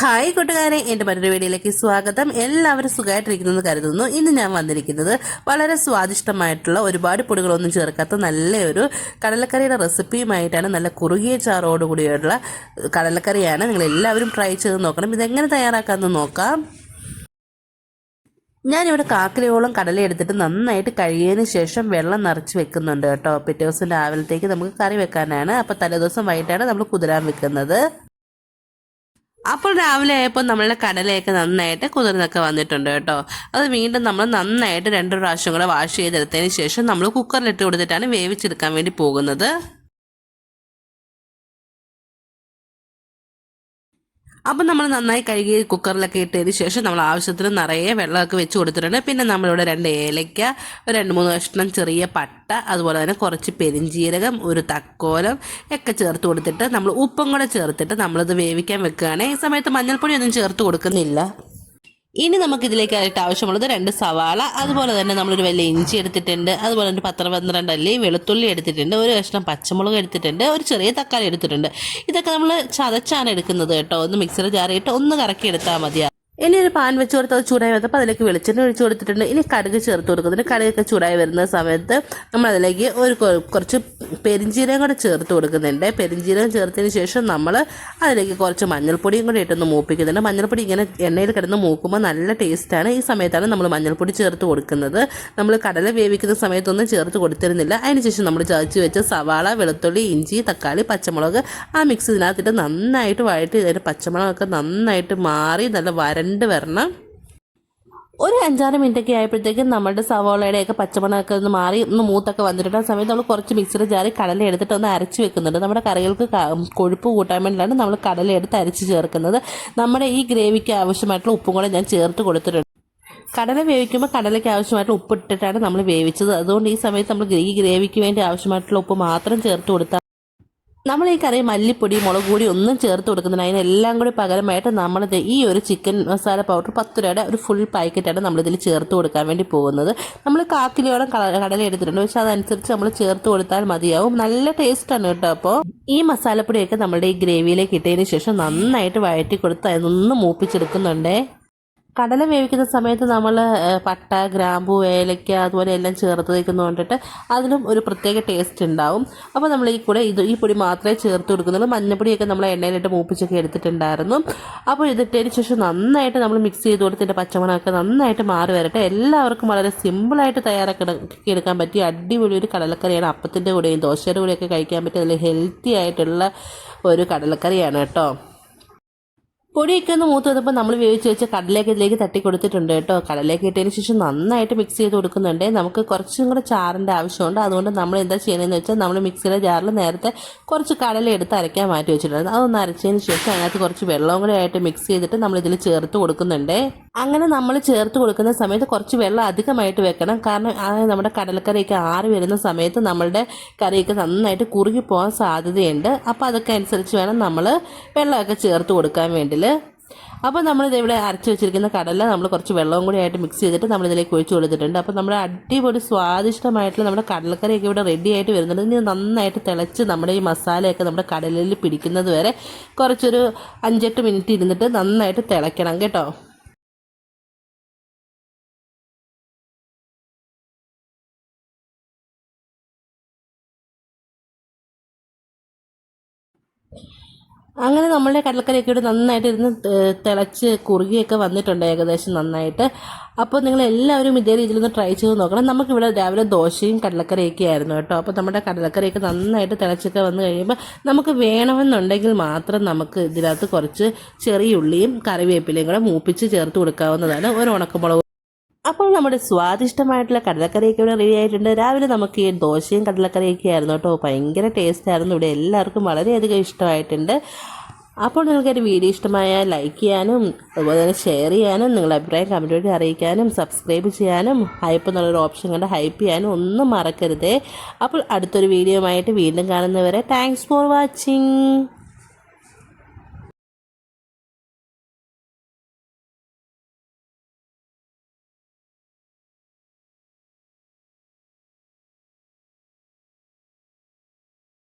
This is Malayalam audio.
ഹായ് കൂട്ടുകാരെ, എൻ്റെ മറ്റൊരു വീഡിയോയിലേക്ക് സ്വാഗതം. എല്ലാവരും സുഖമായിട്ടിരിക്കുന്നെന്ന് കരുതുന്നു. ഇന്ന് ഞാൻ വന്നിരിക്കുന്നത് വളരെ സ്വാദിഷ്ടമായിട്ടുള്ള ഒരുപാട് പൊടികളൊന്നും ചേർക്കാത്ത നല്ലൊരു കടലക്കറിയുടെ റെസിപ്പിയുമായിട്ടാണ്. നല്ല കുറുകിയ ചാറോടുകൂടിയുള്ള കടലക്കറിയാണ്. നിങ്ങൾ എല്ലാവരും ട്രൈ ചെയ്ത് നോക്കണം. ഇതെങ്ങനെ തയ്യാറാക്കാമെന്ന് നോക്കാം. ഞാനിവിടെ കാക്കിലോളം കടല എടുത്തിട്ട് നന്നായിട്ട് കഴുകിയതിന് ശേഷം വെള്ളം നിറച്ച് വെക്കുന്നുണ്ട് കേട്ടോ. പിറ്റേ ദിവസം രാവിലത്തേക്ക് നമുക്ക് കറി വെക്കാനാണ്. അപ്പോൾ തലേദിവസം വൈകിട്ടാണ് നമ്മൾ കുതിരാൻ വെക്കുന്നത്. അപ്പോൾ രാവിലെ ആയപ്പോൾ നമ്മളുടെ കടലയൊക്കെ നന്നായിട്ട് കുതിർന്നൊക്കെ വന്നിട്ടുണ്ട് കേട്ടോ. അത് വീണ്ടും നമ്മൾ നന്നായിട്ട് 2 പ്രാവശ്യം കൂടെ വാഷ് ചെയ്തെടുത്തതിന് ശേഷം നമ്മൾ കുക്കറിലിട്ട് കൊടുത്തിട്ടാണ് വേവിച്ചെടുക്കാൻ വേണ്ടി പോകുന്നത്. അപ്പം നമ്മൾ നന്നായി കഴുകി കുക്കറിലൊക്കെ ഇട്ടതിന് ശേഷം നമ്മൾ ആവശ്യത്തിന് നിറയെ വെള്ളമൊക്കെ വെച്ച് കൊടുത്തിട്ടുണ്ട്. പിന്നെ നമ്മളിവിടെ 2 ഏലയ്ക്ക, 2-3 കഷ്ണം ചെറിയ പട്ട, അതുപോലെ തന്നെ കുറച്ച് പെരിഞ്ചീരകം, ഒരു തക്കോലം ഒക്കെ ചേർത്ത് കൊടുത്തിട്ട് നമ്മൾ ഉപ്പും കൂടെ ചേർത്തിട്ട് നമ്മളിത് വേവിക്കാൻ വെക്കുകയാണ്. ഈ സമയത്ത് മഞ്ഞൾപ്പൊടിയൊന്നും ചേർത്ത് കൊടുക്കുന്നില്ല. ഇനി നമുക്കിതിലേക്കായിട്ട് ആവശ്യമുള്ളത് 2 സവാള, അതുപോലെ തന്നെ നമ്മളൊരു വലിയ ഇഞ്ചി എടുത്തിട്ടുണ്ട്, അതുപോലെ തന്നെ 10-12 അല്ലി വെളുത്തുള്ളി എടുത്തിട്ടുണ്ട്, ഒരു കഷ്ണം പച്ചമുളക് എടുത്തിട്ടുണ്ട്, ഒരു ചെറിയ തക്കാളി എടുത്തിട്ടുണ്ട്. ഇതൊക്കെ നമ്മൾ ചതച്ചാണ് എടുക്കുന്നത് കേട്ടോ. ഒന്ന് മിക്സിയിൽ ജാറിയിട്ട് ഒന്ന് കറക്കി എടുത്താൽ മതിയാ. ഇനി ഒരു പാൻ വെച്ച് കൊടുത്ത് അത് ചൂടായി വന്നപ്പോൾ അതിലേക്ക് വെളിച്ചെണ്ണ ഒഴിച്ചു കൊടുത്തിട്ടുണ്ട്. ഇനി കടുക് ചേർത്ത് കൊടുക്കുന്നുണ്ട്. കടുകൊക്കെ ചൂടായി വരുന്ന സമയത്ത് നമ്മൾ അതിലേക്ക് കുറച്ച് പെരിഞ്ചീരകം കൂടെ ചേർത്ത് കൊടുക്കുന്നുണ്ട്. പെരിഞ്ചീരകം ചേർത്തതിന് ശേഷം നമ്മൾ അതിലേക്ക് കുറച്ച് മഞ്ഞൾപ്പൊടിയും കൂടി ഇട്ടൊന്ന് മൂപ്പിക്കുന്നുണ്ട്. മഞ്ഞൾപ്പൊടി ഇങ്ങനെ എണ്ണയിൽ കിടന്ന് മൂക്കുമ്പോൾ നല്ല ടേസ്റ്റാണ്. ഈ സമയത്താണ് നമ്മൾ മഞ്ഞൾപ്പൊടി ചേർത്ത് കൊടുക്കുന്നത്. നമ്മൾ കടല വേവിക്കുന്ന സമയത്തൊന്നും ചേർത്ത് കൊടുത്തിരുന്നില്ല. അതിനുശേഷം നമ്മൾ ചതച്ച് വെച്ച സവാള, വെളുത്തുള്ളി, ഇഞ്ചി, തക്കാളി, പച്ചമുളക് ആ മിക്സ് ഇതിനകത്തിട്ട് നന്നായിട്ട് വഴറ്റി ഇതിൻ്റെ പച്ചമുളകൊക്കെ നന്നായിട്ട് മാറി നല്ല വരണം. ഒരു 5-6 മിനിറ്റൊക്കെ ആയപ്പോഴത്തേക്കും നമ്മുടെ സവോളയുടെയൊക്കെ പച്ചമണമൊക്കെ ഒന്ന് മാറി ഒന്ന് മൂത്തൊക്കെ വന്നിട്ടുണ്ട്. ആ സമയത്ത് നമ്മൾ കുറച്ച് മിക്സിയുടെ ജാറി കടല എടുത്തിട്ട് ഒന്ന് അരച്ച് വെക്കുന്നുണ്ട്. നമ്മുടെ കറികൾക്ക് കൊഴുപ്പ് കൂട്ടാൻ വേണ്ടിയിട്ടാണ് നമ്മൾ കടല എടുത്ത് അരച്ച് ചേർക്കുന്നത്. നമ്മുടെ ഈ ഗ്രേവിക്ക് ആവശ്യമായിട്ടുള്ള ഉപ്പും കൂടെ ഞാൻ ചേർത്ത് കൊടുത്തിട്ടുണ്ട്. കടല വേവിക്കുമ്പോൾ കടലയ്ക്ക് ആവശ്യമായിട്ടുള്ള ഉപ്പ് ഇട്ടിട്ടാണ് നമ്മൾ വേവിച്ചത്. അതുകൊണ്ട് ഈ സമയത്ത് നമ്മൾ ഈ ഗ്രേവിക്ക് വേണ്ടി ആവശ്യമായിട്ടുള്ള ഉപ്പ് മാത്രം ചേർത്ത് കൊടുത്താൽ നമ്മൾ ഈ കറി മല്ലിപ്പൊടി, മുളക് പൊടി ഒന്നും ചേർത്ത് കൊടുക്കുന്നുണ്ട്. അതിനെല്ലാം കൂടി പകരമായിട്ട് നമ്മൾ ഈ ഒരു ചിക്കൻ മസാല പൗഡർ 10 രൂപയുടെ ഒരു ഫുൾ പാക്കറ്റാണ് നമ്മളിതിൽ ചേർത്ത് കൊടുക്കാൻ വേണ്ടി പോകുന്നത്. നമ്മൾ 1/4 കിലോയോളം കടല എടുത്തിട്ടുണ്ട്. പക്ഷെ അതനുസരിച്ച് നമ്മൾ ചേർത്ത് കൊടുത്താൽ മതിയാവും. നല്ല ടേസ്റ്റാണ് കേട്ടോ. അപ്പോൾ ഈ മസാലപ്പൊടിയൊക്കെ നമ്മുടെ ഈ ഗ്രേവിയിലേക്ക് ഇട്ടതിന് ശേഷം നന്നായിട്ട് വഴറ്റി കൊടുത്ത് അതൊന്ന് മൂപ്പിച്ചെടുക്കുന്നുണ്ടേ. കടല വേവിക്കുന്ന സമയത്ത് നമ്മൾ പട്ട, ഗ്രാമ്പു, ഏലയ്ക്ക അതുപോലെ എല്ലാം ചേർത്ത് വയ്ക്കുന്നത് കൊണ്ടിട്ട് അതിനും ഒരു പ്രത്യേക ടേസ്റ്റ് ഉണ്ടാവും. അപ്പോൾ നമ്മൾ ഈ പൊടി മാത്രമേ ചേർത്ത് കൊടുക്കുന്നുള്ളൂ. മഞ്ഞപ്പൊടിയൊക്കെ നമ്മൾ എണ്ണയിലിട്ട് മൂപ്പിച്ചൊക്കെ എടുത്തിട്ടുണ്ടായിരുന്നു. അപ്പോൾ ഇതിട്ടതിന് ശേഷം നന്നായിട്ട് നമ്മൾ മിക്സ് ചെയ്ത് കൊടുത്തിട്ട് പച്ചമണമൊക്കെ നന്നായിട്ട് മാറി വരട്ടെ. എല്ലാവർക്കും വളരെ സിമ്പിളായിട്ട് തയ്യാറാക്കി എടുക്കാൻ പറ്റിയ അടിപൊളി ഒരു കടലക്കറിയാണ്. അപ്പത്തിൻ്റെ കൂടെയും ദോശയുടെ കൂടെയൊക്കെ കഴിക്കാൻ പറ്റിയ നല്ല ഹെൽത്തി ആയിട്ടുള്ള ഒരു കടലക്കറിയാണ് കേട്ടോ. പൊടിയൊക്കെ ഒന്ന് മൂത്ത് വന്നപ്പോൾ നമ്മൾ വേവിച്ച് വെച്ച കടലയൊക്കെ ഇതിലേക്ക് തട്ടി കൊടുത്തിട്ടുണ്ട് കേട്ടോ. കടലയൊക്കെ ഇട്ടതിന് ശേഷം നന്നായിട്ട് മിക്സ് ചെയ്ത് കൊടുക്കുന്നുണ്ട്. നമുക്ക് കുറച്ചും കൂടെ ചാറിൻ്റെ ആവശ്യമുണ്ട്. അതുകൊണ്ട് നമ്മൾ എന്താ ചെയ്യണമെന്ന് വെച്ചാൽ നമ്മൾ മിക്സിയുടെ ജാറിൽ നേരത്തെ കുറച്ച് കടല എടുത്ത് അരയ്ക്കാൻ മാറ്റി വെച്ചിട്ടുണ്ട്. അതൊന്ന് അരച്ചതിന് ശേഷം അതിനകത്ത് കുറച്ച് വെള്ളവും കൂടെ ആയിട്ട് മിക്സ് ചെയ്തിട്ട് നമ്മളിതിൽ ചേർത്ത് കൊടുക്കുന്നുണ്ട്. അങ്ങനെ നമ്മൾ ചേർത്ത് കൊടുക്കുന്ന സമയത്ത് കുറച്ച് വെള്ളം അധികമായിട്ട് വെക്കണം. കാരണം നമ്മുടെ കടലക്കറിയൊക്കെ ആറി വരുന്ന സമയത്ത് നമ്മളുടെ കറിയൊക്കെ നന്നായിട്ട് കുറുകി പോകാൻ സാധ്യതയുണ്ട്. അപ്പോൾ അതൊക്കെ അനുസരിച്ച് വേണം നമ്മൾ വെള്ളമൊക്കെ ചേർത്ത് കൊടുക്കാൻ വേണ്ടി. അപ്പോൾ നമ്മളിതിവിടെ അരച്ച് വെച്ചിരിക്കുന്ന കടല നമ്മൾ കുറച്ച് വെള്ളവും കൂടി ആയിട്ട് മിക്സ് ചെയ്തിട്ട് നമ്മളിതിലേക്ക് ഒഴിച്ചു കൊടുത്തിട്ടുണ്ട്. അപ്പോൾ നമ്മുടെ അടിപൊളി സ്വാദിഷ്ടമായിട്ടുള്ള നമ്മുടെ കടലക്കറിയൊക്കെ ഇവിടെ റെഡി ആയിട്ട് വരുന്നുണ്ട്. ഇനി നന്നായിട്ട് തിളച്ച് നമ്മുടെ ഈ മസാലയൊക്കെ നമ്മുടെ കടലിൽ പിടിക്കുന്നത് വരെ കുറച്ചൊരു 5-8 മിനിറ്റ് ഇരുന്നിട്ട് നന്നായിട്ട് തിളയ്ക്കണം കേട്ടോ. അങ്ങനെ നമ്മളുടെ കടലക്കറിയൊക്കെ ഇവിടെ നന്നായിട്ട് ഇരുന്ന് തിളച്ച് കുറുകിയൊക്കെ വന്നിട്ടുണ്ട് ഏകദേശം നന്നായിട്ട്. അപ്പോൾ നിങ്ങൾ എല്ലാവരും ഇതേ രീതിയിലൊന്ന് ട്രൈ ചെയ്ത് നോക്കണം. നമുക്കിവിടെ രാവിലെ ദോശയും കടലക്കറിയൊക്കെ ആയിരുന്നു കേട്ടോ. അപ്പോൾ നമ്മുടെ കടലക്കറിയൊക്കെ നന്നായിട്ട് തിളച്ചൊക്കെ വന്നു കഴിയുമ്പോൾ നമുക്ക് വേണമെന്നുണ്ടെങ്കിൽ മാത്രം നമുക്ക് ഇതിനകത്ത് കുറച്ച് ചെറിയ ഉള്ളിയും കറിവേപ്പിലയും കൂടെ മൂപ്പിച്ച് ചേർത്ത് കൊടുക്കാവുന്നതാണ്. ഒരു ഉണക്കമുളക്. അപ്പോൾ നമ്മുടെ സ്വാദിഷ്ടമായിട്ടുള്ള കടലക്കറിയൊക്കെ ഇവിടെ റെഡി ആയിട്ടുണ്ട്. രാവിലെ നമുക്ക് ഈ ദോശയും കടലക്കറിയൊക്കെ ആയിരുന്നു കേട്ടോ. ഭയങ്കര ടേസ്റ്റ് ആയിരുന്നു. ഇവിടെ എല്ലാവർക്കും വളരെയധികം ഇഷ്ടമായിട്ടുണ്ട്. അപ്പോൾ നിങ്ങൾക്കൊരു വീഡിയോ ഇഷ്ടമായാൽ ലൈക്ക് ചെയ്യാനും അതുപോലെ തന്നെ ഷെയർ ചെയ്യാനും നിങ്ങളുടെ അഭിപ്രായം കമൻറ്റ് വഴി അറിയിക്കാനും സബ്സ്ക്രൈബ് ചെയ്യാനും ഹൈപ്പ് എന്നുള്ളൊരു ഓപ്ഷൻ കണ്ട് ഹൈപ്പ് ചെയ്യാനും ഒന്നും മറക്കരുതേ. അപ്പോൾ അടുത്തൊരു വീഡിയോ ആയിട്ട് വീണ്ടും കാണുന്നവരെ താങ്ക്സ് ഫോർ വാച്ചിങ്.